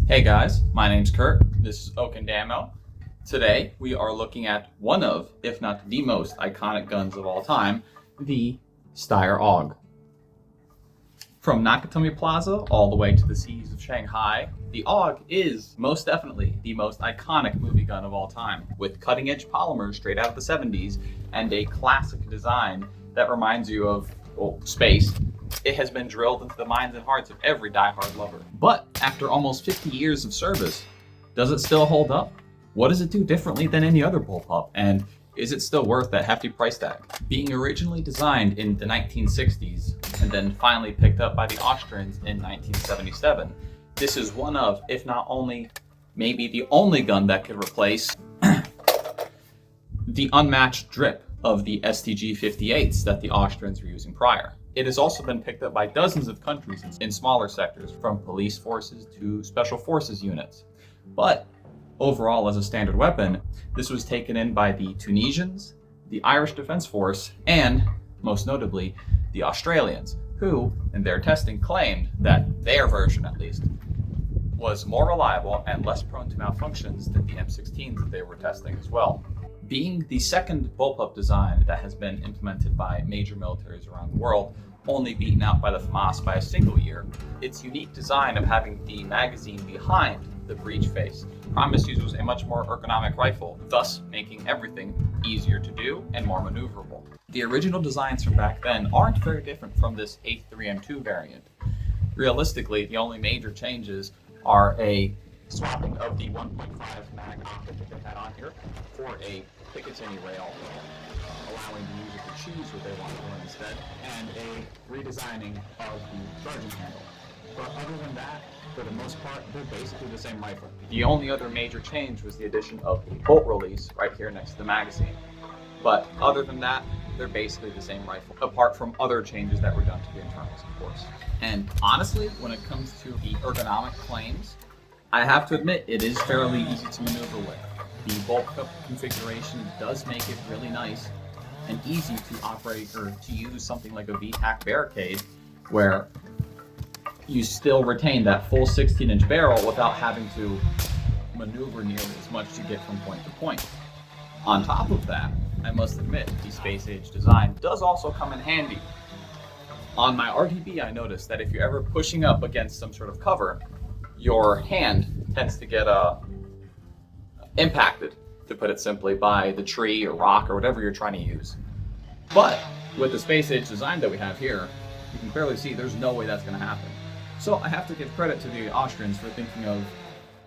Hey guys, my name's Kurt. This is Okindamo. Today we are looking at one of, if not the most iconic guns of all time, the Steyr AUG. From Nakatomi Plaza all the way to the seas of Shanghai, the AUG is most definitely the most iconic movie gun of all time, with cutting-edge polymers straight out of the 70s and a classic design that reminds you of, well, space. It has been drilled into the minds and hearts of every diehard lover. But after almost 50 years of service, does it still hold up? What does it do differently than any other bullpup? And is it still worth that hefty price tag? Being originally designed in the 1960s and then finally picked up by the Austrians in 1977, this is one of, if not only, maybe the only gun that could replace the unmatched drip of the STG-58s that the Austrians were using prior. It has also been picked up by dozens of countries in smaller sectors, from police forces to special forces units. But overall, as a standard weapon, this was taken in by the Tunisians, the Irish Defence Force, and, most notably, the Australians, who, in their testing, claimed that their version, at least, was more reliable and less prone to malfunctions than the M16s that they were testing as well. Being the second bullpup design that has been implemented by major militaries around the world, only beaten out by the FAMAS by a single year, its unique design of having the magazine behind the breech face promised users a much more ergonomic rifle, thus making everything easier to do and more maneuverable. The original designs from back then aren't very different from this A3M2 variant. Realistically, the only major changes are a swapping of the 1.5 mag optic that they had on here for a Picatinny rail, allowing the user to choose what they want to do instead, and a redesigning of the charging handle. But other than that, for the most part, they're basically the same rifle. The only other major change was the addition of the bolt release right here next to the magazine. But other than that, they're basically the same rifle, apart from other changes that were done to the internals, of course. And honestly, when it comes to the ergonomic claims, I have to admit it is fairly easy to maneuver with. The bolt cup configuration does make it really nice and easy to operate or to use something like a VTAC barricade, where you still retain that full 16-inch barrel without having to maneuver nearly as much to get from point to point. On top of that, I must admit, the space-age design does also come in handy. On my RTB, I noticed that if you're ever pushing up against some sort of cover, your hand tends to get impacted, to put it simply, by the tree or rock or whatever you're trying to use. But with the space-age design that we have here, you can clearly see there's no way that's going to happen. So I have to give credit to the Austrians for thinking of,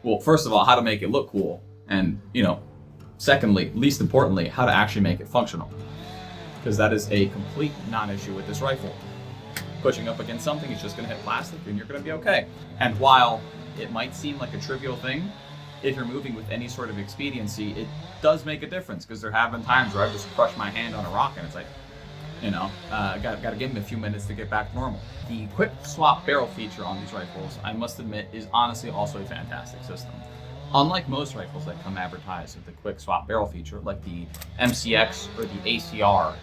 well, first of all, how to make it look cool, and, secondly, least importantly, how to actually make it functional. Because that is a complete non-issue with this rifle. Pushing up against something, it's just going to hit plastic and you're going to be okay. And while it might seem like a trivial thing, if you're moving with any sort of expediency, it does make a difference, because there have been times where I've just crushed my hand on a rock and it's like, got to give them a few minutes to get back to normal. The quick swap barrel feature on these rifles, I must admit, is honestly also a fantastic system. Unlike most rifles that come advertised with the quick swap barrel feature, like the MCX or the ACR,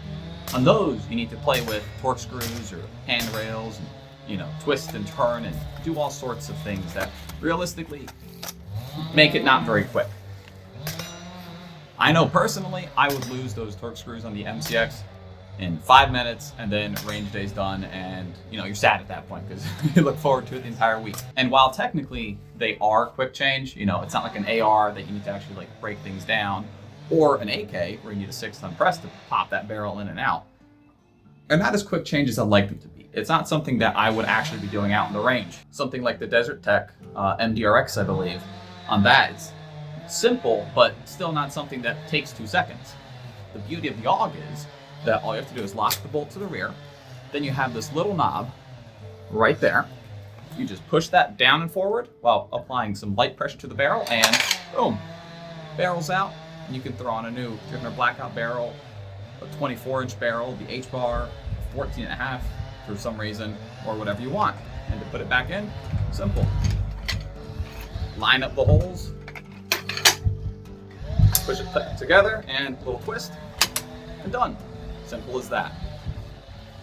on those you need to play with torque screws or handrails and twist and turn and do all sorts of things that realistically make it not very quick. I know personally I would lose those torque screws on the MCX in 5 minutes, and then range day's done, and you're sad at that point because you look forward to it the entire week. And while technically they are quick change, it's not like an AR that you need to actually break things down, or an AK where you need a 6-ton press to pop that barrel in and out. They're not as quick change as I'd like them to be. It's not something that I would actually be doing out in the range. Something like the Desert Tech MDRX, I believe, on that, it's simple, but still not something that takes 2 seconds. The beauty of the AUG is that all you have to do is lock the bolt to the rear, then you have this little knob right there. You just push that down and forward while applying some light pressure to the barrel, and boom, barrel's out, and you can throw on a new 300 blackout barrel, a 24-inch barrel, the H-bar, 14.5 for some reason, or whatever you want. And to put it back in, simple. Line up the holes, push it together, and a little twist, and done. Simple as that.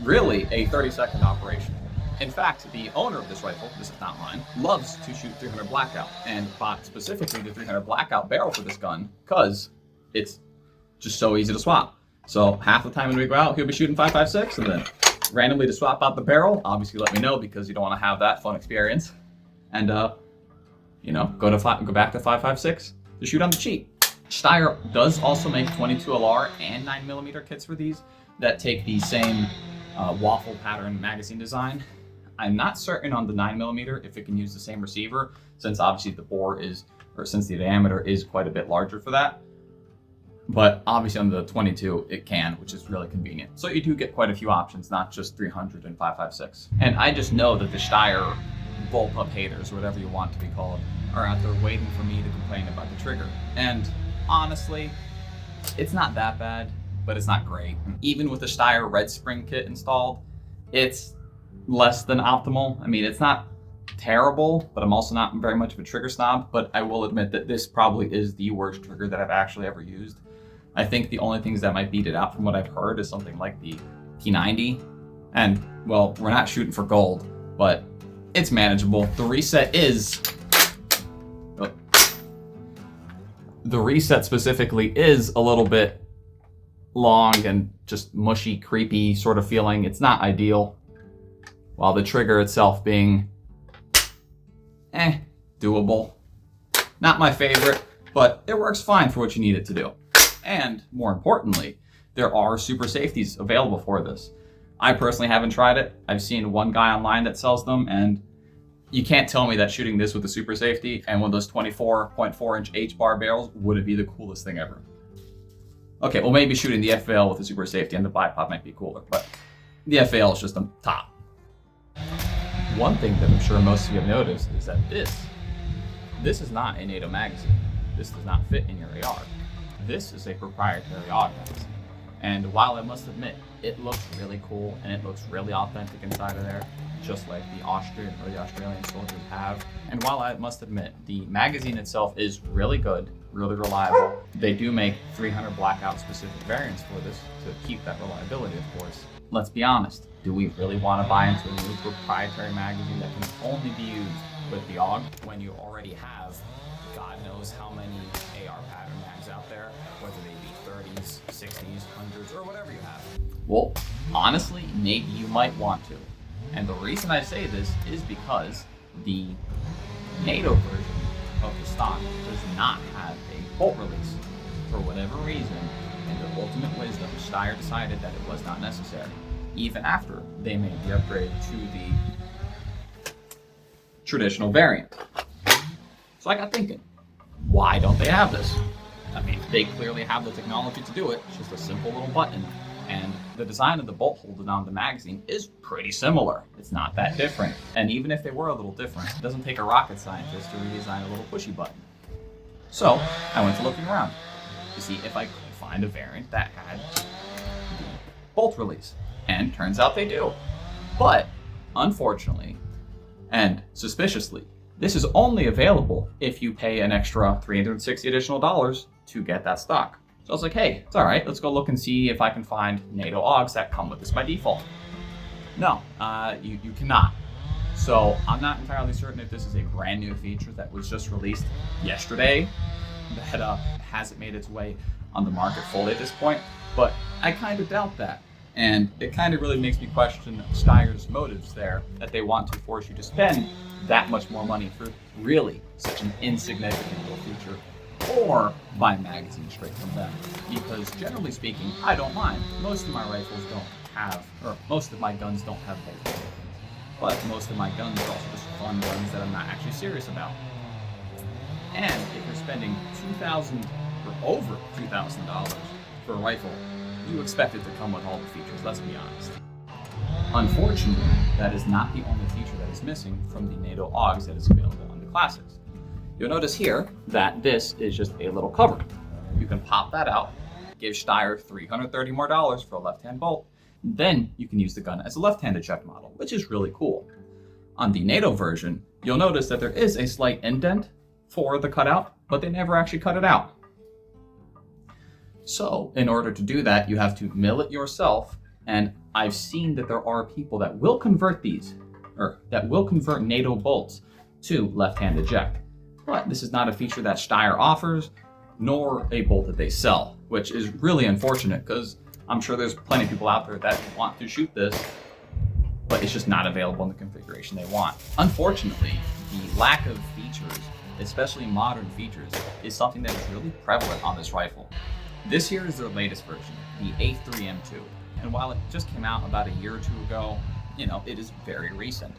Really a 30-second operation. In fact, the owner of this rifle, this is not mine, loves to shoot 300 blackout and bought specifically the 300 blackout barrel for this gun because it's just so easy to swap. So half the time when we go out, he'll be shooting 5.56 and then randomly to swap out the barrel. Obviously let me know because you don't want to have that fun experience. And you know, go back to 5.56 to shoot on the cheap. Steyr does also make 22 LR and 9mm kits for these that take the same waffle pattern magazine design. I'm not certain on the 9mm if it can use the same receiver, since obviously the bore is, or since the diameter is quite a bit larger for that. But obviously on the 22 it can, which is really convenient. So you do get quite a few options, not just 300 and 5.56. And I just know that the Steyr bullpup haters, or whatever you want to be called, are out there waiting for me to complain about the trigger. And honestly, it's not that bad, but it's not great. Even with the Steyr Red Spring kit installed, it's less than optimal. I mean, it's not terrible, but I'm also not very much of a trigger snob, but I will admit that this probably is the worst trigger that I've actually ever used. I think the only things that might beat it out from what I've heard is something like the T90. And, well, we're not shooting for gold, but it's manageable. The reset specifically is a little bit long and just mushy, creepy sort of feeling. It's not ideal. While the trigger itself being doable. Not my favorite, but it works fine for what you need it to do. And more importantly, there are super safeties available for this. I personally haven't tried it. I've seen one guy online that sells them, and you can't tell me that shooting this with a super safety and one of those 24.4-inch H-bar barrels wouldn't be the coolest thing ever. Okay, well maybe shooting the FAL with a super safety and the bipod might be cooler, but the FAL is just the top. One thing that I'm sure most of you have noticed is that this is not a NATO magazine. This does not fit in your AR. This is a proprietary AUG magazine. And while I must admit, it looks really cool and it looks really authentic inside of there, just like the Austrian or the Australian soldiers have. And while I must admit, the magazine itself is really good, really reliable. They do make 300 blackout specific variants for this to keep that reliability, of course. Let's be honest, do we really want to buy into a new proprietary magazine that can only be used with the AUG when you already have God knows how many AR pattern mags out there, whether they be 30s, 60s, 100s, or whatever you have? Well, honestly, maybe you might want to. And the reason I say this is because the NATO version of the stock does not have a bolt release. For whatever reason, in their ultimate wisdom, Steyr decided that it was not necessary, even after they made the upgrade to the traditional variant. So I got thinking, why don't they have this? I mean, they clearly have the technology to do it. It's just a simple little button. And the design of the bolt holder on the magazine is pretty similar. It's not that different. And even if they were a little different, it doesn't take a rocket scientist to redesign a little pushy button. So I went to looking around to see if I could find a variant that had the bolt release. And turns out they do. But unfortunately, and suspiciously, this is only available if you pay an extra $360 additional to get that stock. So I was like, hey, it's all right. Let's go look and see if I can find NATO AUGs that come with this by default. No, you cannot. So I'm not entirely certain if this is a brand new feature that was just released yesterday that hasn't made its way on the market fully at this point, but I kind of doubt that. And it kind of really makes me question Steyr's motives there, that they want to force you to spend that much more money for really such an insignificant little feature, or buy magazines straight from them. Because generally speaking, I don't mind. Most of my rifles don't have, or most of my guns don't have bolt holes. But most of my guns are also just fun guns that I'm not actually serious about. And if you're spending $2,000 or over $2,000 for a rifle, you expect it to come with all the features, let's be honest. Unfortunately, that is not the only feature that is missing from the NATO AUGs that is available on the Classics. You'll notice here that this is just a little cover. You can pop that out, give Steyr $330 more for a left-hand bolt, then you can use the gun as a left-hand eject model, which is really cool. On the NATO version, you'll notice that there is a slight indent for the cutout, but they never actually cut it out. So in order to do that, you have to mill it yourself, and I've seen that there are people that will convert these that will convert NATO bolts to left-hand eject. But this is not a feature that Steyr offers, nor a bolt that they sell, which is really unfortunate because I'm sure there's plenty of people out there that want to shoot this, but it's just not available in the configuration they want. Unfortunately, the lack of features, especially modern features, is something that is really prevalent on this rifle. This here is their latest version, the A3M2. And while it just came out about a year or two ago, it is very recent.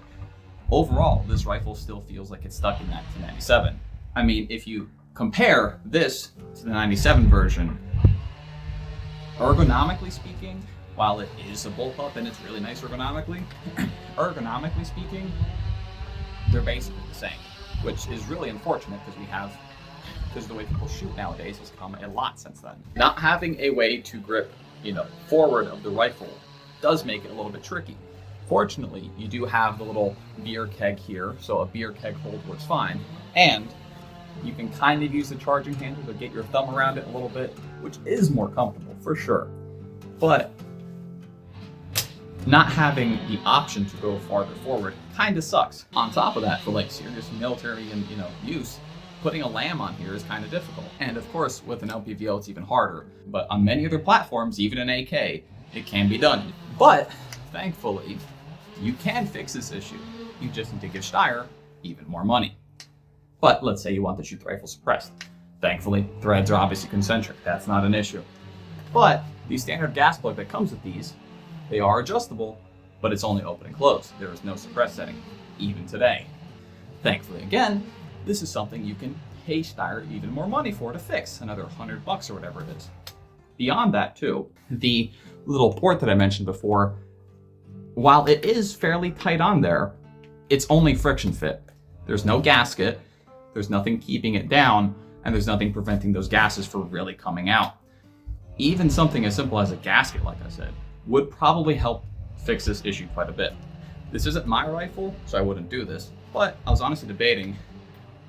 Overall, this rifle still feels like it's stuck in 1997. I mean, if you compare this to the 97 version, ergonomically speaking, while it is a bullpup and it's really nice ergonomically, ergonomically speaking, they're basically the same, which is really unfortunate because the way people shoot nowadays has come a lot since then. Not having a way to grip, forward of the rifle does make it a little bit tricky. Fortunately, you do have the little beer keg here, so a beer keg hold works fine. And you can kind of use the charging handle to get your thumb around it a little bit, which is more comfortable for sure. But not having the option to go farther forward kind of sucks. On top of that, for like serious military and use, putting a LAM on here is kind of difficult. And of course, with an LPVO, it's even harder. But on many other platforms, even an AK, it can be done. But thankfully, you can fix this issue. You just need to give Steyr even more money. But let's say you want to shoot the rifle suppressed. Thankfully, threads are obviously concentric. That's not an issue. But the standard gas plug that comes with these, they are adjustable, but it's only open and close. There is no suppress setting, even today. Thankfully, again, this is something you can pay Steyr even more money for to fix, another $100 or whatever it is. Beyond that too, the little port that I mentioned before, while it is fairly tight on there, it's only friction fit. There's no gasket, there's nothing keeping it down, and there's nothing preventing those gases from really coming out. Even something as simple as a gasket, like I said, would probably help fix this issue quite a bit. This isn't my rifle, so I wouldn't do this, but I was honestly debating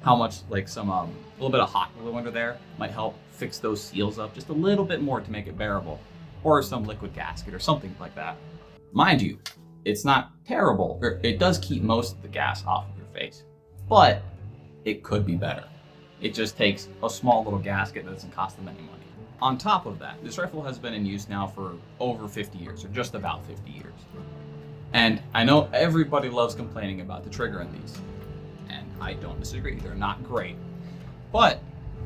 how much like a little bit of hot glue under there might help fix those seals up just a little bit more to make it bearable, or some liquid gasket or something like that. Mind you, it's not terrible, or it does keep most of the gas off of your face, but it could be better. It just takes a small little gasket that doesn't cost them any money. On top of that, this rifle has been in use now for over 50 years, or just about 50 years. And I know everybody loves complaining about the trigger in these, and I don't disagree, they're not great. But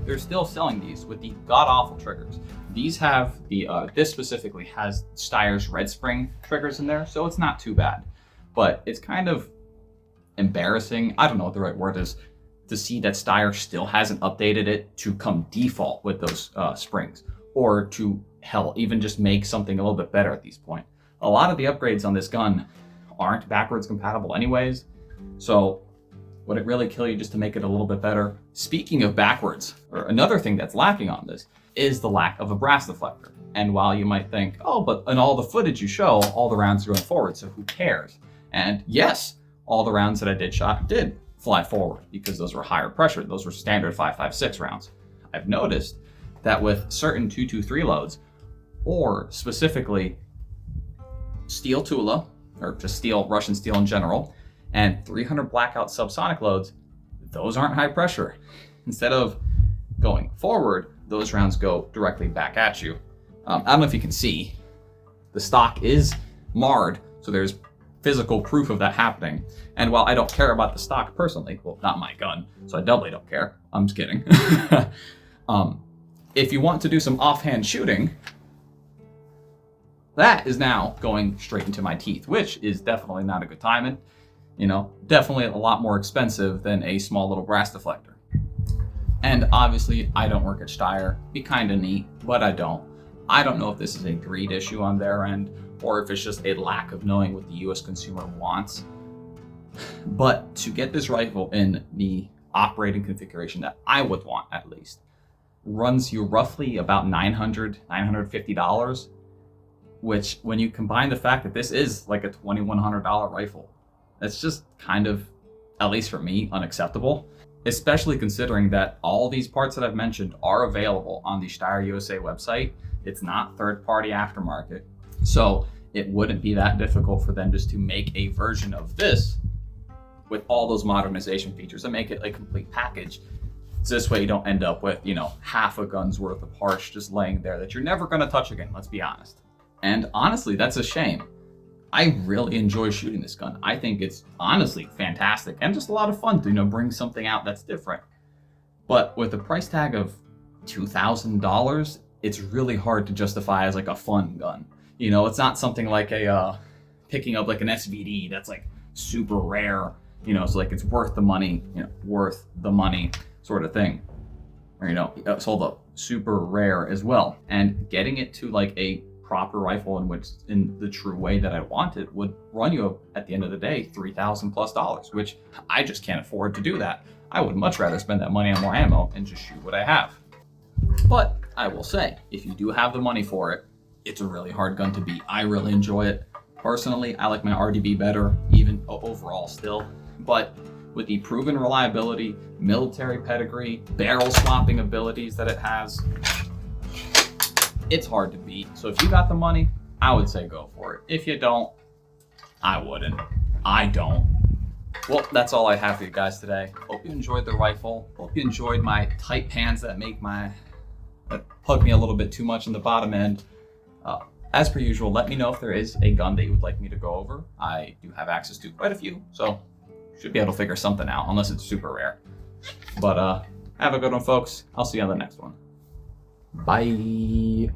they're still selling these with the god-awful triggers. These have this specifically has Steyr's Red Spring triggers in there, so it's not too bad. But it's kind of embarrassing, I don't know what the right word is, to see that Steyr still hasn't updated it to come default with those springs, or to hell, even just make something a little bit better at this point. A lot of the upgrades on this gun aren't backwards compatible anyways, so would it really kill you just to make it a little bit better? Speaking of backwards, or another thing that's lacking on this is the lack of a brass deflector. And while you might think, oh, but in all the footage you show, all the rounds are going forward, so who cares? And yes, all the rounds that I did shot did fly forward because those were higher pressure. Those were standard 5.56 rounds. I've noticed that with certain 223 loads, or specifically steel Tula, or just steel, Russian steel in general, and 300 blackout subsonic loads, those aren't high pressure. Instead of going forward, those rounds go directly back at you. I don't know if you can see, the stock is marred, so there's physical proof of that happening. And while I don't care about the stock personally, well, not my gun, so I doubly don't care. I'm just kidding. If you want to do some offhand shooting, that is now going straight into my teeth, which is definitely not a good time, and definitely a lot more expensive than a small little brass deflector. And obviously, I don't work at Steyr. Be kind of neat, but I don't. I don't know if this is a greed issue on their end, or if it's just a lack of knowing what the US consumer wants. But to get this rifle in the operating configuration that I would want, at least, runs you roughly about $900, $950, which when you combine the fact that this is like a $2,100 rifle, that's just kind of, at least for me, unacceptable. Especially considering that all these parts that I've mentioned are available on the Steyr USA website. It's not third-party aftermarket. So it wouldn't be that difficult for them just to make a version of this with all those modernization features and make it a complete package. So this way you don't end up with, half a gun's worth of parts just laying there that you're never going to touch again, let's be honest. And honestly, that's a shame. I really enjoy shooting this gun. I think it's honestly fantastic and just a lot of fun to, bring something out that's different. But with a price tag of $2,000, it's really hard to justify as like a fun gun. It's not something like picking up like an SVD that's like super rare, so like it's worth the money, sort of thing. Or, it's hold up, super rare as well. And getting it to like a proper rifle in the true way that I want it would run you at the end of the day $3,000+, which I just can't afford to do that. I would much rather spend that money on more ammo and just shoot what I have. But I will say, if you do have the money for it, it's a really hard gun to beat. I really enjoy it. Personally, I like my RDB better, even overall still. But with the proven reliability, military pedigree, barrel swapping abilities that it has, it's hard to beat. So if you got the money, I would say go for it. If you don't, I wouldn't. I don't. Well, that's all I have for you guys today. Hope you enjoyed the rifle. Hope you enjoyed my tight pants that plug me a little bit too much in the bottom end. As per usual, let me know if there is a gun that you would like me to go over. I do have access to quite a few, so should be able to figure something out, unless it's super rare. But have a good one, folks. I'll see you on the next one. Bye.